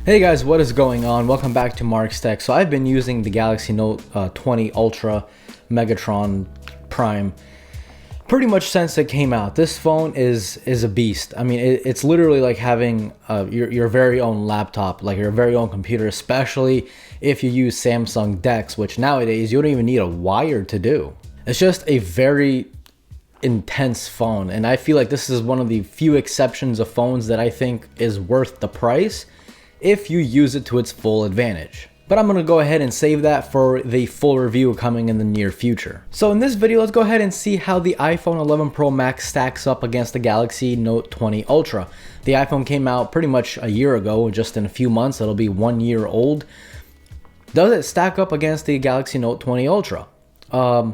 Hey guys, what is going on? Welcome back to Mark's Tech. So I've been using the Galaxy Note 20 Ultra Megatron Prime pretty much since it came out. This phone is a beast. I mean, it's literally like having your very own laptop, like your very own computer, especially if you use Samsung DeX, which nowadays you don't even need a wire to do. It's just a very intense phone, and I feel like this is one of the few exceptions of phones that I think is worth the price if you use it to its full advantage. But I'm going to go ahead and save that for the full review coming in the near future. So in this video, let's go ahead and see how the iPhone 11 Pro Max stacks up against the Galaxy Note 20 Ultra. The iPhone came out pretty much a year ago, just in a few months. It'll be 1 year old. Does it stack up against the Galaxy Note 20 Ultra?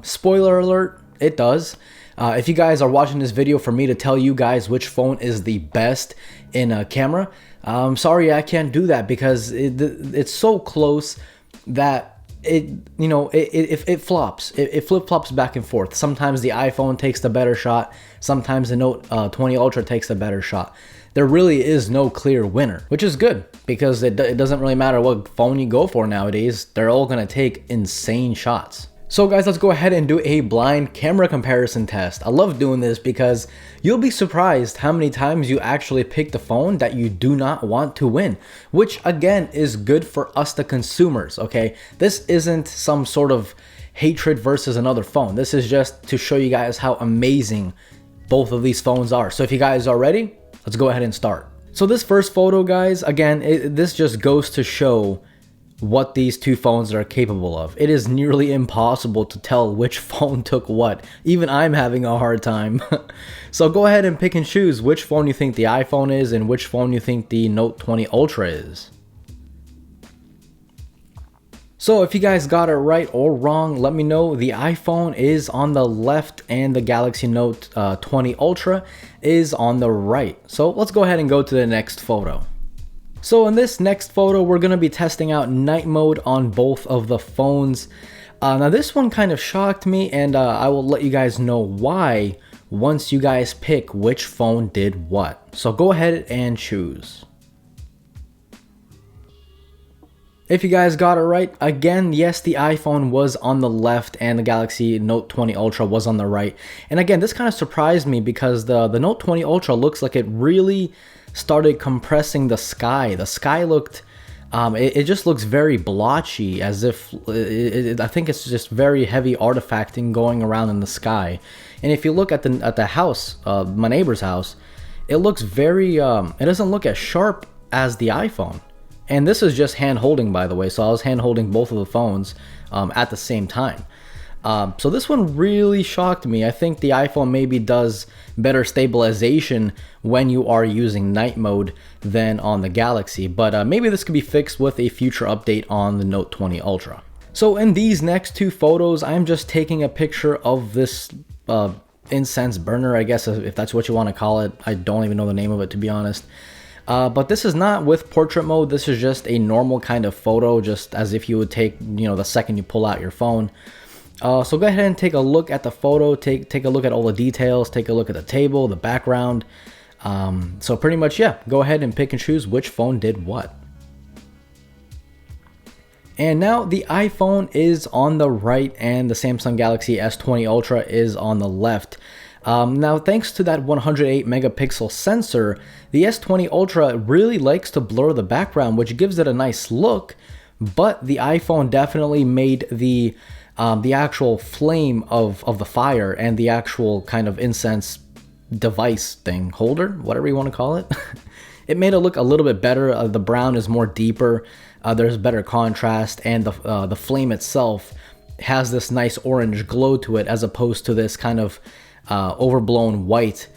Spoiler alert, it does. If you guys are watching this video for me to tell you guys which phone is the best in camera, I'm sorry I can't do that because it's so close that it flops. It flip-flops back and forth. Sometimes the iPhone takes the better shot. Sometimes the Note 20 Ultra takes the better shot. There really is no clear winner, which is good because it doesn't really matter what phone you go for nowadays. They're all going to take insane shots. So guys, let's go ahead and do a blind camera comparison test. I love doing this because you'll be surprised how many times you actually pick the phone that you do not want to win, which again is good for us the consumers, okay? This isn't some sort of hatred versus another phone. This is just to show you guys how amazing both of these phones are. So if you guys are ready, let's go ahead and start. So this first photo, guys, again, this just goes to show what these two phones are capable of. It is nearly impossible to tell which phone took what. Even I'm having a hard time. So go ahead and pick and choose which phone you think the iPhone is and which phone you think the Note 20 Ultra is. So if you guys got it right or wrong, let me know. The iPhone is on the left and the Galaxy Note 20 Ultra is on the right. So let's go ahead and go to the next photo. So in this next photo, we're going to be testing out night mode on both of the phones. Now this one kind of shocked me, and I will let you guys know why once you guys pick which phone did what. So go ahead and choose. If you guys got it right, again, yes, the iPhone was on the left and the Galaxy Note 20 Ultra was on the right. And again, this kind of surprised me because the Note 20 Ultra looks like it really started compressing the sky. The sky looked, it just looks very blotchy, as if, I think it's just very heavy artifacting going around in the sky. And if you look at the house, my neighbor's house, it looks very, it doesn't look as sharp as the iPhone. And this is just hand holding, by the way, so I was hand holding both of the phones at the same time. So this one really shocked me. I think the iPhone maybe does better stabilization when you are using night mode than on the Galaxy, but maybe this could be fixed with a future update on the Note 20 Ultra. So in these next two photos, I'm just taking a picture of this incense burner, I guess, if that's what you want to call it. I don't even know the name of it, to be honest. But this is not with portrait mode. This is just a normal kind of photo, just as if you would take, the second you pull out your phone. So go ahead and take a look at the photo, take a look at all the details, take a look at the table, the background. So pretty much, yeah, go ahead and pick and choose which phone did what. And now the iPhone is on the right and the Samsung Galaxy S20 Ultra is on the left. Now, thanks to that 108 megapixel sensor, the S20 Ultra really likes to blur the background, which gives it a nice look, but the iPhone definitely made the actual flame of the fire and the actual kind of incense device thing, holder, whatever you want to call it, it made it look a little bit better. The brown is more deeper, there's better contrast, and the flame itself has this nice orange glow to it as opposed to this kind of overblown white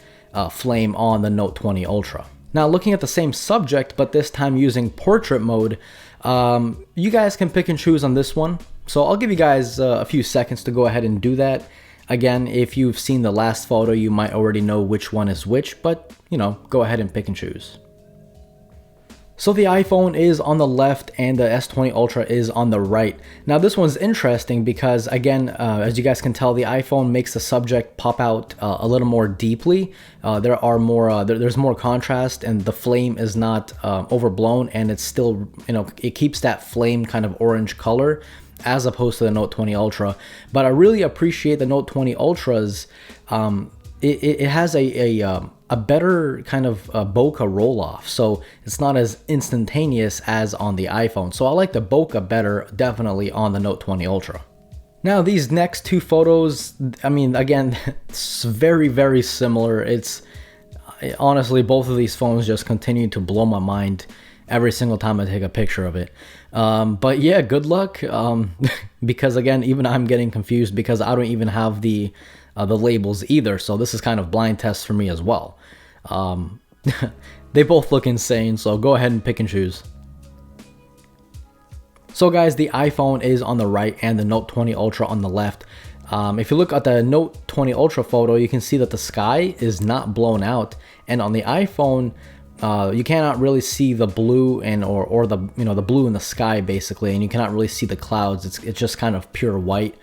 flame on the Note 20 Ultra. Now, looking at the same subject, but this time using portrait mode, you guys can pick and choose on this one. So I'll give you guys a few seconds to go ahead and do that. Again, if you've seen the last photo, you might already know which one is which, but, go ahead and pick and choose. So the iPhone is on the left and the S20 Ultra is on the right. Now this one's interesting because, again, as you guys can tell, the iPhone makes the subject pop out a little more deeply. There's more contrast, and the flame is not overblown, and it's still, it keeps that flame kind of orange color as opposed to the Note 20 Ultra. But I really appreciate the Note 20 Ultra's. It has a better kind of bokeh roll off, so it's not as instantaneous as on the iPhone. So I like the bokeh better, definitely, on the Note 20 Ultra. Now these next two photos, I mean, again, it's very, very similar. It's honestly, both of these phones just continue to blow my mind every single time I take a picture of it. But yeah, good luck, because again, even I'm getting confused because I don't even have the labels either, so this is kind of blind test for me as well. They both look insane, so go ahead and pick and choose. So guys, the iPhone is on the right and the Note 20 Ultra on the left. If you look at the Note 20 Ultra photo, you can see that the sky is not blown out, and on the iPhone, you cannot really see the blue or the the blue in the sky basically, and you cannot really see the clouds. It's just kind of pure white.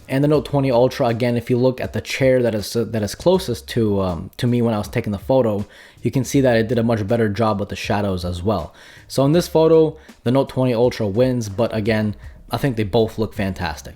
And the Note 20 Ultra, again, if you look at the chair that is closest to me when I was taking the photo, you can see that it did a much better job with the shadows as well. So in this photo, the Note 20 Ultra wins, but again, I think they both look fantastic.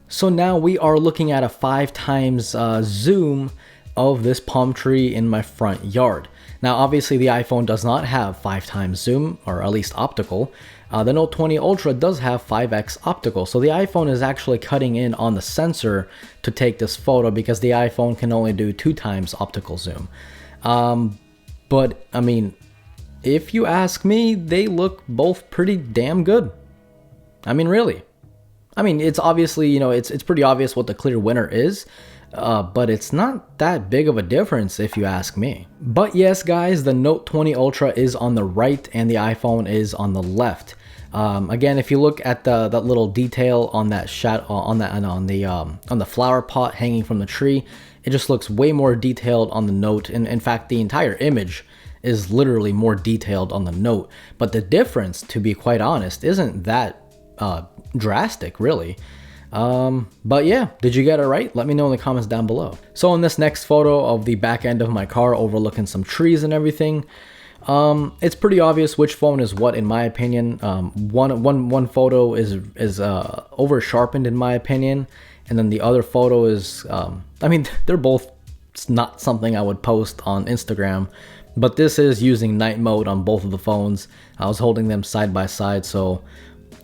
So now we are looking at a 5x zoom of this palm tree in my front yard. Now obviously the iPhone does not have 5x zoom, or at least optical. The Note 20 Ultra does have 5x optical, so the iPhone is actually cutting in on the sensor to take this photo because the iPhone can only do 2x optical zoom. But I mean, if you ask me, they look both pretty damn good. I mean, really. I mean, it's obviously, it's pretty obvious what the clear winner is. But it's not that big of a difference if you ask me. But yes, guys, the Note 20 Ultra is on the right and the iPhone is on the left. Again, if you look at that little detail on that shot on the flower pot hanging from the tree, it just looks way more detailed on the Note. And in fact, the entire image is literally more detailed on the Note. But the difference, to be quite honest, isn't that drastic, really. But yeah, did you get it right? Let me know in the comments down below. So in this next photo of the back end of my car overlooking some trees and everything, it's pretty obvious which phone is what in my opinion. One photo is over sharpened in my opinion, and then the other photo is I mean, they're both not something I would post on Instagram, but this is using night mode on both of the phones. I was holding them side by side, so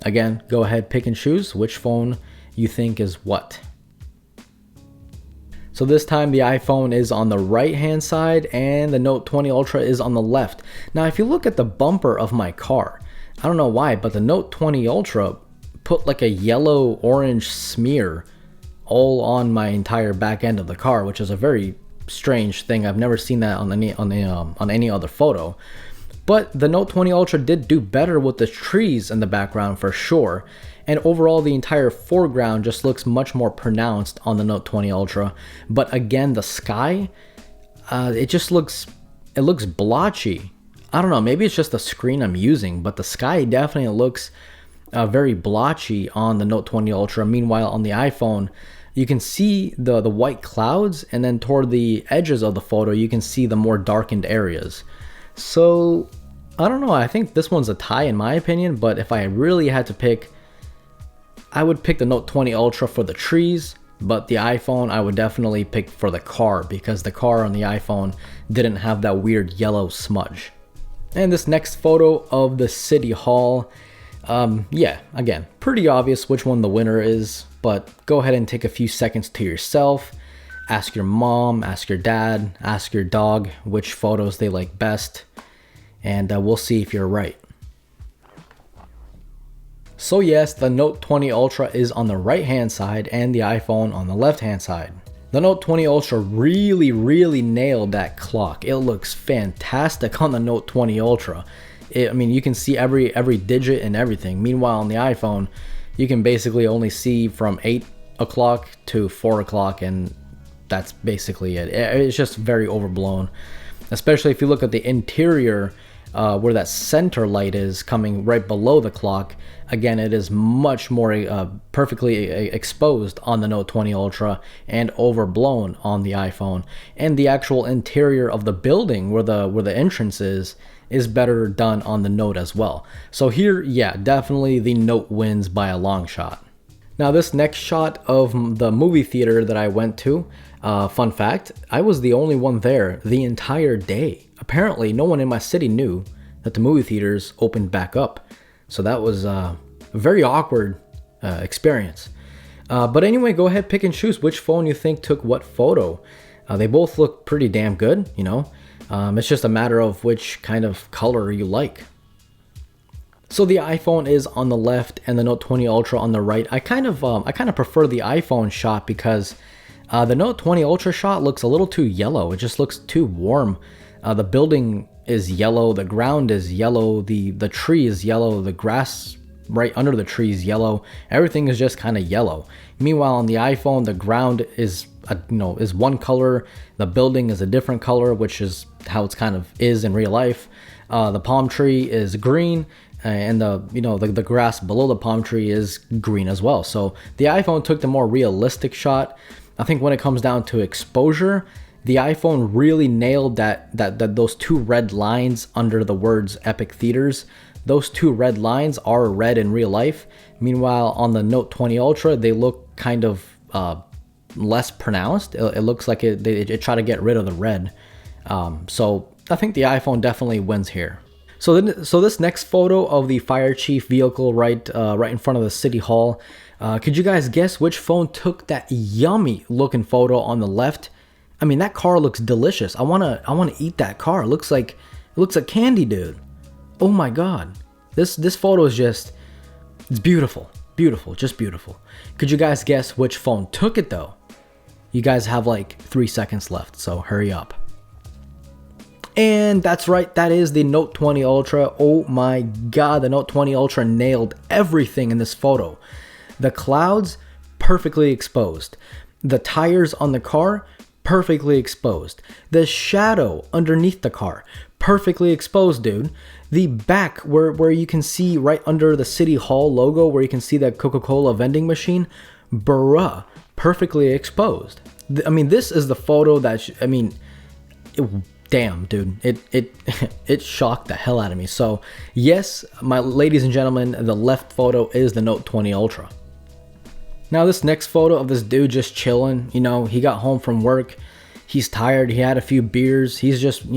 again, go ahead, pick and choose which phone you think is what. So this time the iPhone is on the right hand side and the Note 20 Ultra is on the left. Now if you look at the bumper of my car, I don't know why, but the Note 20 Ultra put like a yellow orange smear all on my entire back end of the car, which is a very strange thing. I've never seen that on any other photo. But the Note 20 Ultra did do better with the trees in the background for sure. And overall, the entire foreground just looks much more pronounced on the Note 20 Ultra. But again, the sky, it looks blotchy. I don't know, maybe it's just the screen I'm using, but the sky definitely looks very blotchy on the Note 20 Ultra. Meanwhile, on the iPhone, you can see the white clouds, and then toward the edges of the photo, you can see the more darkened areas. So, I don't know, I think this one's a tie in my opinion, but if I really had to pick, I would pick the Note 20 Ultra for the trees, but the iPhone I would definitely pick for the car because the car on the iPhone didn't have that weird yellow smudge. And this next photo of the City Hall, yeah, again, pretty obvious which one the winner is, but go ahead and take a few seconds to yourself. Ask your mom, ask your dad, ask your dog which photos they like best, and we'll see if you're right. So yes, the Note 20 Ultra is on the right hand side and the iPhone on the left hand side. The Note 20 Ultra really nailed that clock. It looks fantastic on the Note 20 Ultra. I mean, you can see every digit and everything. Meanwhile, on the iPhone, you can basically only see from 8 o'clock to 4 o'clock, and that's basically it. It's just very overblown, especially if you look at the interior where that center light is coming right below the clock, again, it is much more perfectly exposed on the Note 20 Ultra and overblown on the iPhone. And the actual interior of the building where the entrance is better done on the Note as well. So here, yeah, definitely the Note wins by a long shot. Now this next shot of the movie theater that I went to, fun fact, I was the only one there the entire day. Apparently no one in my city knew that the movie theaters opened back up. So that was a very awkward experience. But anyway, go ahead, pick and choose which phone you think took what photo. They both look pretty damn good, you know. It's just a matter of which kind of color you like. So the iPhone is on the left and the Note 20 Ultra on the right. I kind of prefer the iPhone shot because the Note 20 Ultra shot looks a little too yellow. It just looks too warm. The building is yellow, the ground is yellow, the tree is yellow, the grass right under the tree is yellow. Everything is just kind of yellow. Meanwhile, on the iPhone, the ground is one color, the building is a different color, which is how it's kind of is in real life. The palm tree is green, and the grass below the palm tree is green as well. So the iPhone took the more realistic shot. I think when it comes down to exposure, the iPhone really nailed that those two red lines under the words Epic Theaters. Those two red lines are red in real life. Meanwhile, on the Note 20 Ultra, they look kind of less pronounced. It looks like it tried to get rid of the red. So I think the iPhone definitely wins here. So this next photo of the fire chief vehicle right in front of the city hall. Could you guys guess which phone took that yummy looking photo on the left? I mean, that car looks delicious. I wanna eat that car. It looks like candy, dude. Oh my god. This photo is just, it's beautiful. Beautiful, just beautiful. Could you guys guess which phone took it though? You guys have like 3 seconds left, so hurry up. And that's right, that is the Note 20 Ultra. Oh my god, the Note 20 Ultra nailed everything in this photo. The clouds, perfectly exposed. The tires on the car, perfectly exposed. The shadow underneath the car, perfectly exposed, dude. The back, where you can see right under the City Hall logo, where you can see that Coca-Cola vending machine, bruh, perfectly exposed. I mean, this is the photo that, damn, dude, it shocked the hell out of me. So yes, my ladies and gentlemen, the left photo is the Note 20 Ultra. Now this next photo of this dude just chilling, he got home from work, he's tired, he had a few beers, he's just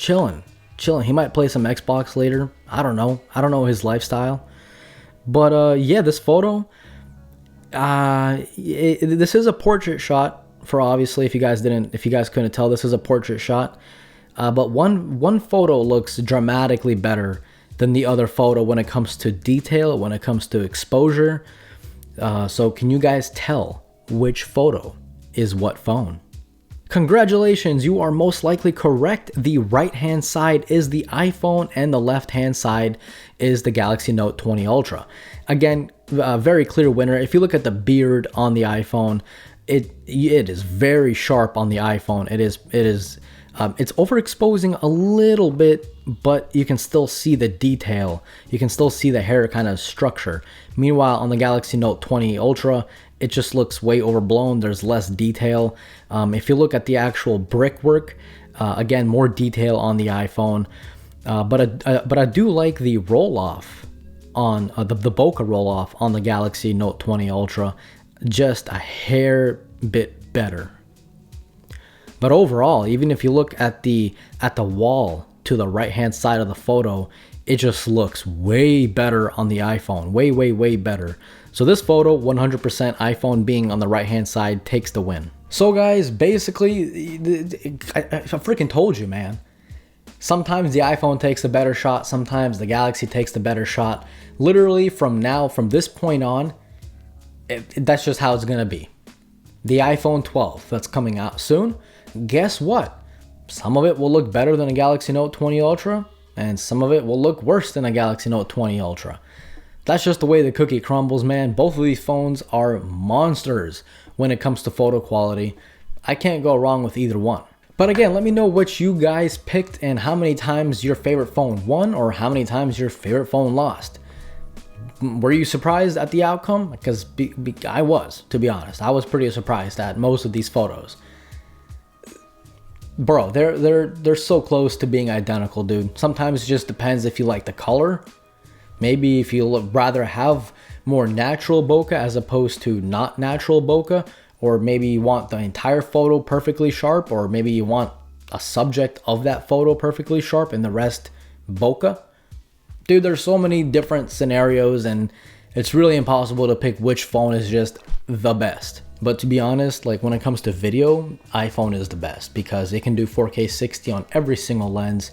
chilling. He might play some Xbox later. I don't know his lifestyle. But yeah, this photo, this is a portrait shot for, obviously, if you guys couldn't tell, this is a portrait shot. But one photo looks dramatically better than the other photo when it comes to detail, when it comes to exposure. So can you guys tell which photo is what phone? Congratulations, you are most likely correct. The right hand side is the iPhone and the left hand side is the Galaxy Note 20 Ultra. Again, a very clear winner. If you look at the beard on the iPhone, it is very sharp on the iPhone. It's overexposing a little bit, but you can still see the detail. You can still see the hair kind of structure. Meanwhile, on the Galaxy Note 20 Ultra, it just looks way overblown. There's less detail. If you look at the actual brickwork, again, more detail on the iPhone. But I do like the roll-off on the bokeh roll-off on the Galaxy Note 20 Ultra. Just a hair bit better. But overall, even if you look at the wall to the right hand side of the photo, it just looks way better on the iPhone. Way better. So this photo, 100% iPhone being on the right hand side, takes the win. So guys, basically, I freaking told you, man. Sometimes the iPhone takes the better shot, sometimes the Galaxy takes the better shot. Literally from this point on, that's just how it's gonna be. The iPhone 12 that's coming out soon, guess what? Some of it will look better than a Galaxy Note 20 Ultra, and some of it will look worse than a Galaxy Note 20 Ultra. That's just the way the cookie crumbles, man. Both of these phones are monsters when it comes to photo quality. I can't go wrong with either one. But again, let me know what you guys picked and how many times your favorite phone won or how many times your favorite phone lost. Were you surprised at the outcome? Because I was, to be honest. I was pretty surprised at most of these photos. Bro, they're so close to being identical, dude. Sometimes it just depends if you like the color. Maybe if you rather have more natural bokeh as opposed to not natural bokeh. Or maybe you want the entire photo perfectly sharp. Or maybe you want a subject of that photo perfectly sharp and the rest bokeh. Dude, there's so many different scenarios and it's really impossible to pick which phone is just the best. But to be honest, like when it comes to video, iPhone is the best because it can do 4K 60 on every single lens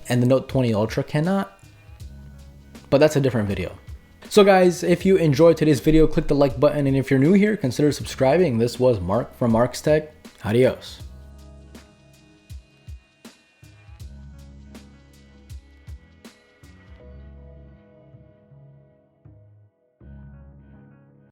and the Note 20 Ultra cannot. But that's a different video. So guys, if you enjoyed today's video, click the like button, and if you're new here, consider subscribing. This was Mark from Mark's Tech. Adios.